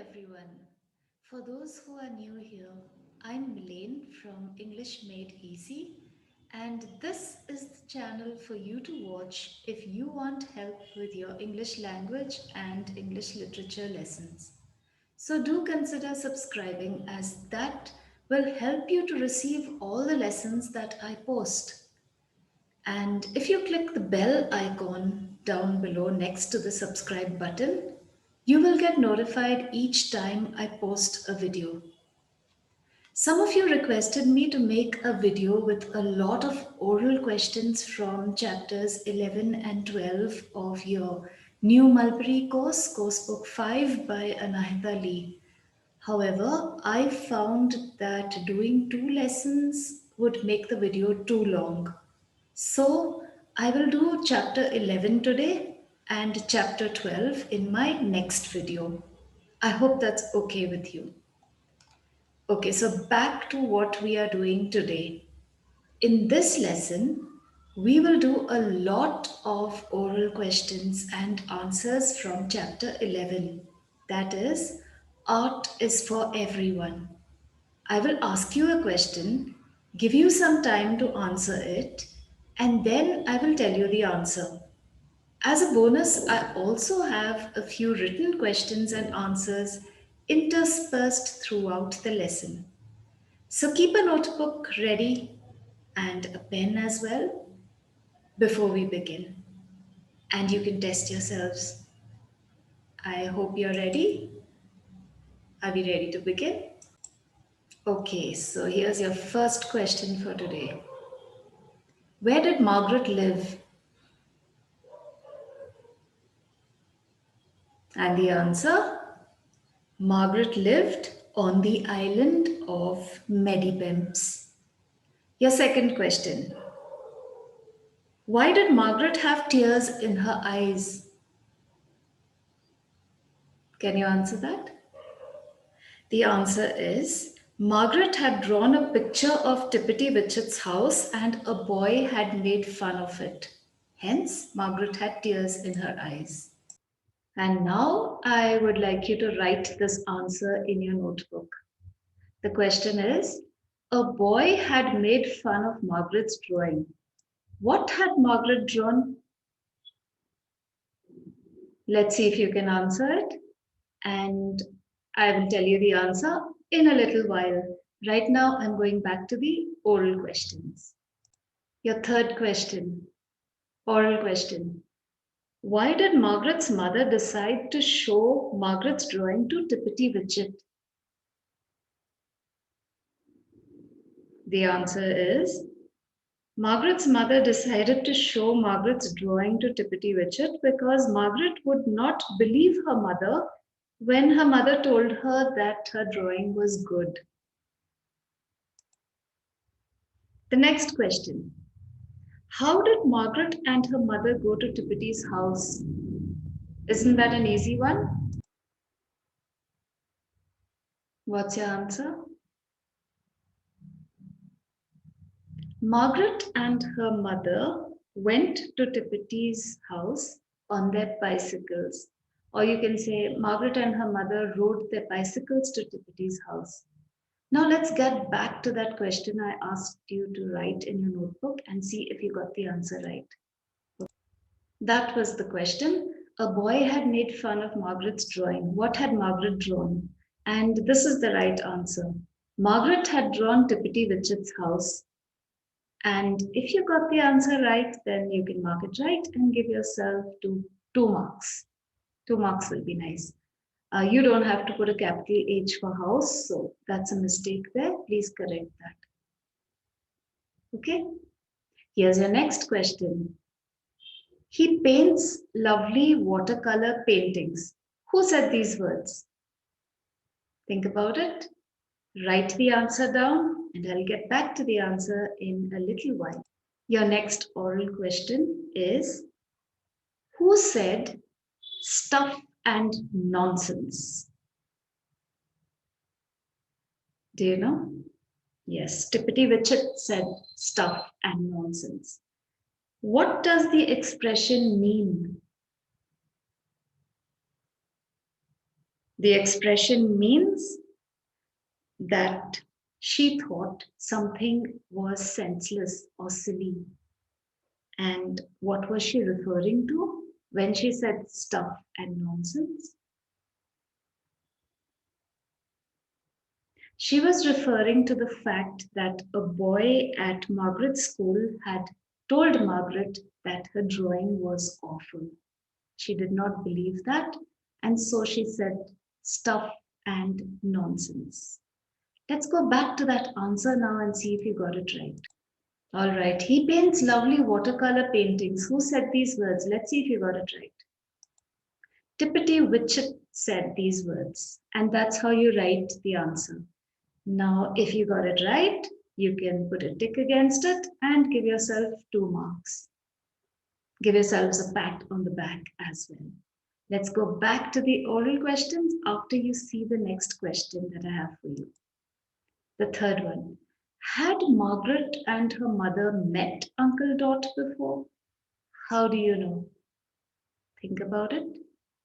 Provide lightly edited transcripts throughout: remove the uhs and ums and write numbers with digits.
everyone. For those who are new here, I'm Milane from English Made Easy, and this is the channel for you to watch if you want help with your English language and English literature lessons. So do consider subscribing as that will help you to receive all the lessons that I post. And if you click the bell icon down below next to the subscribe button, you will get notified each time I post a video. Some of you requested me to make a video with a lot of oral questions from chapters 11 and 12 of your new Mulberry Course, Coursebook 5 by Anahita Lee. However, I found that doing 2 lessons would make the video too long. So I will do chapter 11 today and chapter 12 in my next video. I hope that's okay with you. Okay, so back to what we are doing today. In this lesson, we will do a lot of oral questions and answers from chapter 11. That is, art is for everyone. I will ask you a question, give you some time to answer it, and then I will tell you the answer. As a bonus, I also have a few written questions and answers interspersed throughout the lesson. So keep a notebook ready and a pen as well before we begin. And you can test yourselves. I hope you're ready. Are we ready to begin? Okay, so here's your first question for today. Where did Margaret live? And the answer? Margaret lived on the island of Medipemps. Your second question. Why did Margaret have tears in her eyes? Can you answer that? The answer is Margaret had drawn a picture of Tippity Witchet's house and a boy had made fun of it. Hence, Margaret had tears in her eyes. And now I would like you to write this answer in your notebook. The question is, a boy had made fun of Margaret's drawing. What had Margaret drawn? Let's see if you can answer it. And I will tell you the answer in a little while. Right now, I'm going back to the oral questions. Your third question, oral question. Why did Margaret's mother decide to show Margaret's drawing to Tippity Witchet? The answer is Margaret's mother decided to show Margaret's drawing to Tippity Witchet because Margaret would not believe her mother when her mother told her that her drawing was good. The next question. How did Margaret and her mother go to Tippity's house? Isn't that an easy one? What's your answer? Margaret and her mother went to Tippity's house on their bicycles. Or you can say Margaret and her mother rode their bicycles to Tippity's house. Now let's get back to that question I asked you to write in your notebook and see if you got the answer right. That was the question. A boy had made fun of Margaret's drawing. What had Margaret drawn? And this is the right answer. Margaret had drawn Tippity Witchet's house. And if you got the answer right, then you can mark it right and give yourself two marks. 2 marks will be nice. You don't have to put a capital H for house, so that's a mistake there. Please correct that. Okay, here's your next question. He paints lovely watercolor paintings. Who said these words? Think about it. Write the answer down and I'll get back to the answer in a little while. Your next oral question is, who said stuff and nonsense? Do you know? Yes, Tippity Witchet said stuff and nonsense. What does the expression mean? The expression means that she thought something was senseless or silly. And what was she referring to when she said stuff and nonsense? She was referring to the fact that a boy at Margaret's school had told Margaret that her drawing was awful. She did not believe that, and so she said stuff and nonsense. Let's go back to that answer now and see if you got it right. All right, he paints lovely watercolor paintings. Who said these words? Let's see if you got it right. Tippity Witchett said these words, and that's how you write the answer. Now, if you got it right, you can put a tick against it and give yourself 2 marks. Give yourselves a pat on the back as well. Let's go back to the oral questions after you see the next question that I have for you. The third one. Had Margaret and her mother met Uncle Dot before? How do you know? Think about it.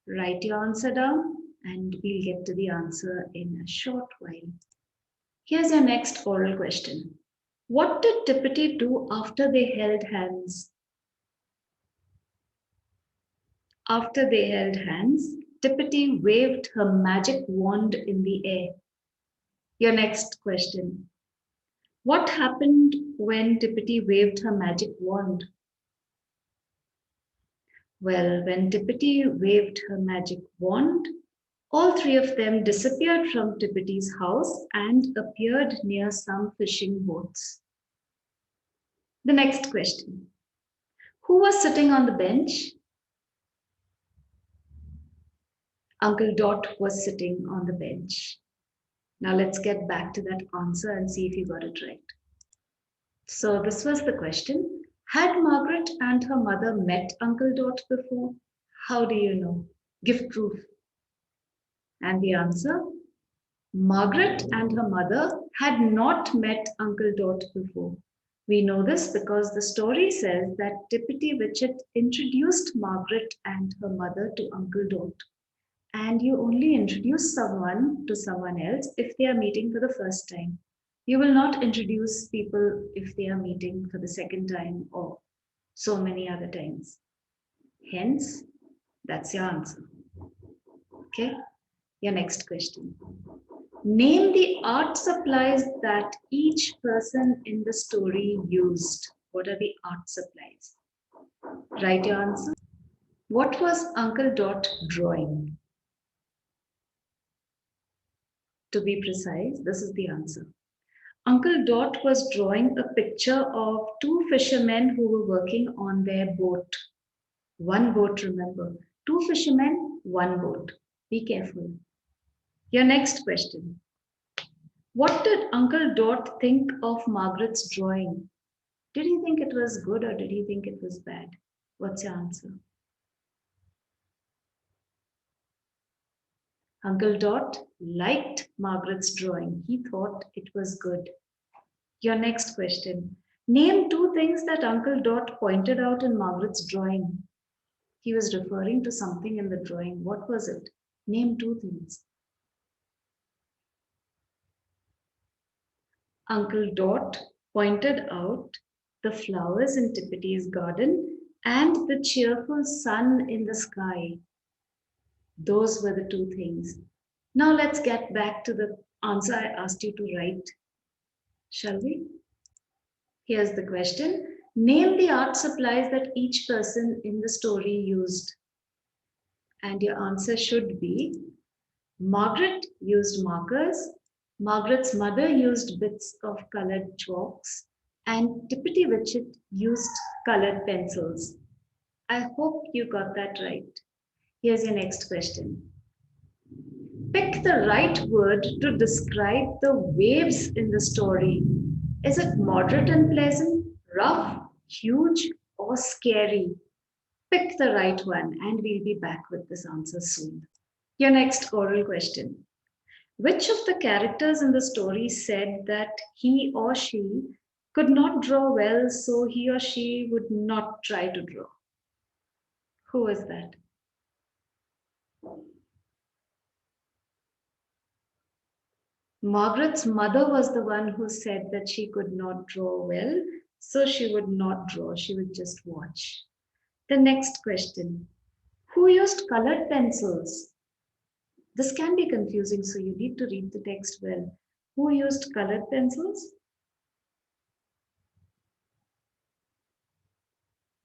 Write your answer down and we'll get to the answer in a short while. Here's your next oral question. What did Tippity do after they held hands? After they held hands, Tippity waved her magic wand in the air. Your next question. What happened when Tippity waved her magic wand? Well, when Tippity waved her magic wand, all 3 of them disappeared from Tippity's house and appeared near some fishing boats. The next question. Who was sitting on the bench? Uncle Dot was sitting on the bench. Now let's get back to that answer and see if you got it right. So this was the question. Had Margaret and her mother met Uncle Dot before? How do you know? Give proof. And the answer? Margaret and her mother had not met Uncle Dot before. We know this because the story says that Tippity Witchett introduced Margaret and her mother to Uncle Dot. And you only introduce someone to someone else if they are meeting for the first time. You will not introduce people if they are meeting for the second time or so many other times. Hence, that's your answer. Okay, your next question. Name the art supplies that each person in the story used. What are the art supplies? Write your answer. What was Uncle Dot drawing? To be precise, this is the answer. Uncle Dot was drawing a picture of 2 fishermen who were working on their boat. 1 boat, remember. 2 fishermen, 1 boat. Be careful. Your next question. What did Uncle Dot think of Margaret's drawing? Did he think it was good or did he think it was bad? What's your answer? Uncle Dot liked Margaret's drawing. He thought it was good. Your next question. Name 2 things that Uncle Dot pointed out in Margaret's drawing. He was referring to something in the drawing. What was it? Name 2 things. Uncle Dot pointed out the flowers in Tippity's garden and the cheerful sun in the sky. Those were the 2 things. Now let's get back to the answer I asked you to write. Shall we? Here's the question. Name the art supplies that each person in the story used. And your answer should be Margaret used markers, Margaret's mother used bits of colored chalks, and Tippity Witchett used colored pencils. I hope you got that right. Here's your next question. Pick the right word to describe the waves in the story. Is it moderate and pleasant, rough, huge, or scary? Pick the right one and we'll be back with this answer soon. Your next oral question. Which of the characters in the story said that he or she could not draw well, so he or she would not try to draw? Who is that? Margaret's mother was the one who said that she could not draw well, so she would not draw, she would just watch. The next question. Who used colored pencils? This can be confusing, so you need to read the text well. Who used colored pencils?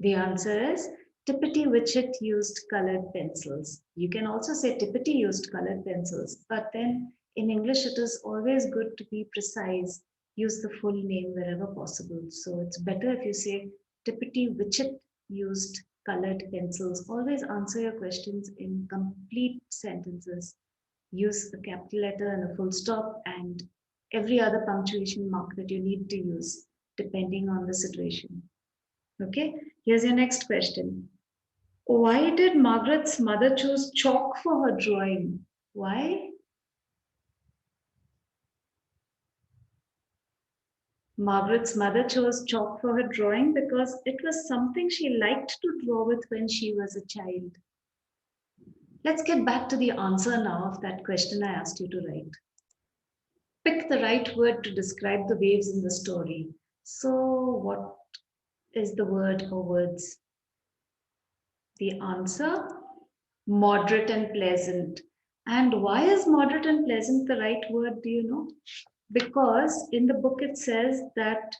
The answer is Tippity Witchet used colored pencils. You can also say Tippity used colored pencils, but then in English it is always good to be precise, use the full name wherever possible. So it's better if you say Tippity Witchet used colored pencils. Always answer your questions in complete sentences. Use a capital letter and a full stop and every other punctuation mark that you need to use depending on the situation. Okay, here's your next question. Why did Margaret's mother choose chalk for her drawing? Why? Margaret's mother chose chalk for her drawing because it was something she liked to draw with when she was a child. Let's get back to the answer now of that question I asked you to write. Pick the right word to describe the waves in the story. So, what is the word or words? The answer, moderate and pleasant. And why is moderate and pleasant the right word? Do you know? Because in the book it says that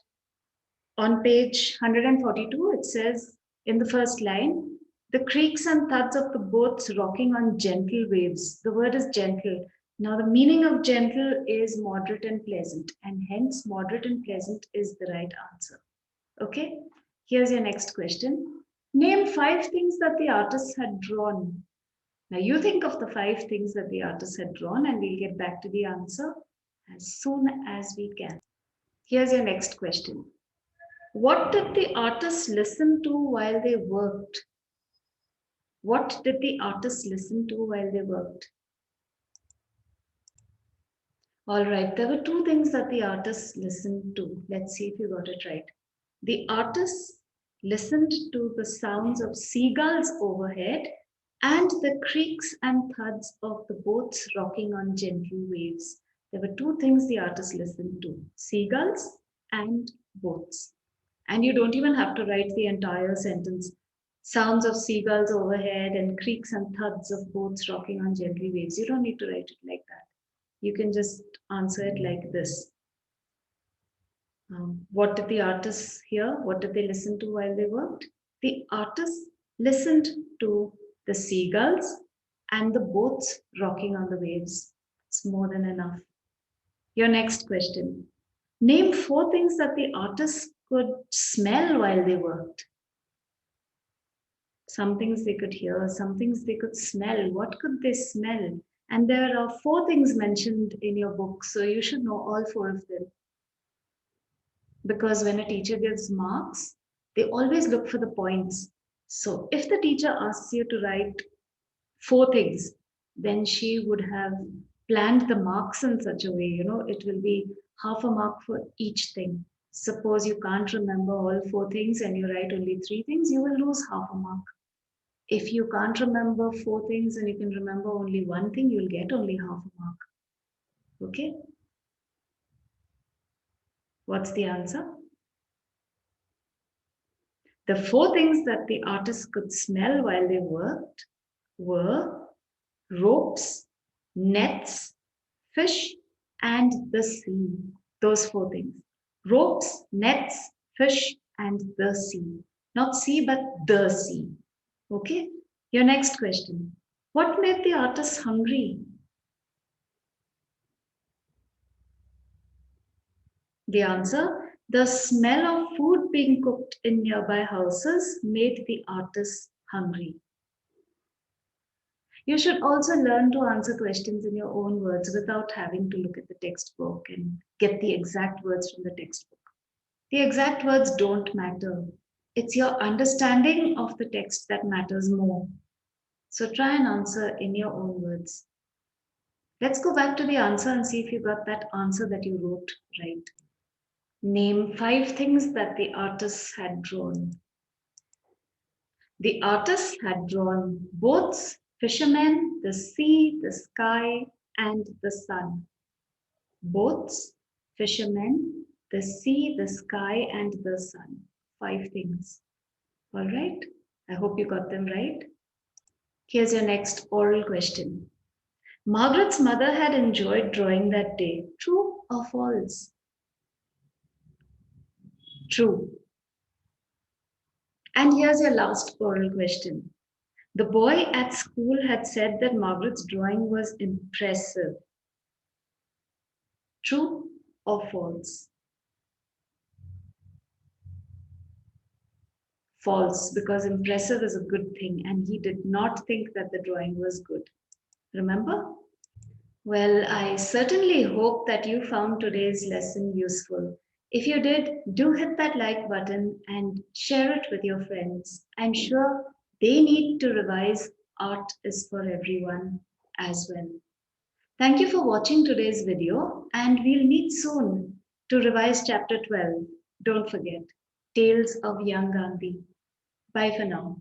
on page 142, it says in the first line, the creaks and thuds of the boats rocking on gentle waves. The word is gentle. Now, the meaning of gentle is moderate and pleasant, and hence moderate and pleasant is the right answer. Okay, here's your next question. Name 5 things that the artist had drawn. Now, you think of the 5 things that the artist had drawn, and we'll get back to the answer as soon as we can. Here's your next question. What did the artist listen to while they worked? What did the artist listen to while they worked? All right, there were 2 things that the artist listened to. Let's see if you got it right. The artist listened to the sounds of seagulls overhead and the creaks and thuds of the boats rocking on gentle waves. There were 2 things the artist listened to, seagulls and boats. And you don't even have to write the entire sentence. Sounds of seagulls overhead and creaks and thuds of boats rocking on gentle waves. You don't need to write it like that. You can just answer it like this. What did the artists hear? What did they listen to while they worked? The artists listened to the seagulls and the boats rocking on the waves. It's more than enough. Your next question. Name 4 things that the artists could smell while they worked. Some things they could hear, some things they could smell. What could they smell? And there are 4 things mentioned in your book, so you should know all 4 of them. Because when a teacher gives marks, they always look for the points. So if the teacher asks you to write 4 things, then she would have planned the marks in such a way, it will be half a mark for each thing. Suppose you can't remember all 4 things and you write only 3 things, you will lose half a mark. If you can't remember 4 things and you can remember only 1 thing, you'll get only half a mark. Okay? What's the answer? The 4 things that the artist could smell while they worked were ropes, nets, fish, and the sea. Those 4 things. Ropes, nets, fish, and the sea. Not sea, but the sea. Okay? Your next question. What made the artist hungry? The answer, the smell of food being cooked in nearby houses made the artist hungry. You should also learn to answer questions in your own words without having to look at the textbook and get the exact words from the textbook. The exact words don't matter. It's your understanding of the text that matters more. So try and answer in your own words. Let's go back to the answer and see if you got that answer that you wrote right. Name 5 things that the artist had drawn. The artist had drawn boats, fishermen, the sea, the sky, and the sun. Boats, fishermen, the sea, the sky, and the sun. 5 things. All right? I hope you got them right. Here's your next oral question. Margaret's mother had enjoyed drawing that day. True or false? True. And here's your last oral question. The boy at school had said that Margaret's drawing was impressive. True or false? False, because impressive is a good thing and he did not think that the drawing was good. Remember? Well, I certainly hope that you found today's lesson useful. If you did, do hit that like button and share it with your friends. I'm sure they need to revise art is for everyone as well. Thank you for watching today's video and we'll meet soon to revise chapter 12. Don't forget, Tales of Young Gandhi. Bye for now.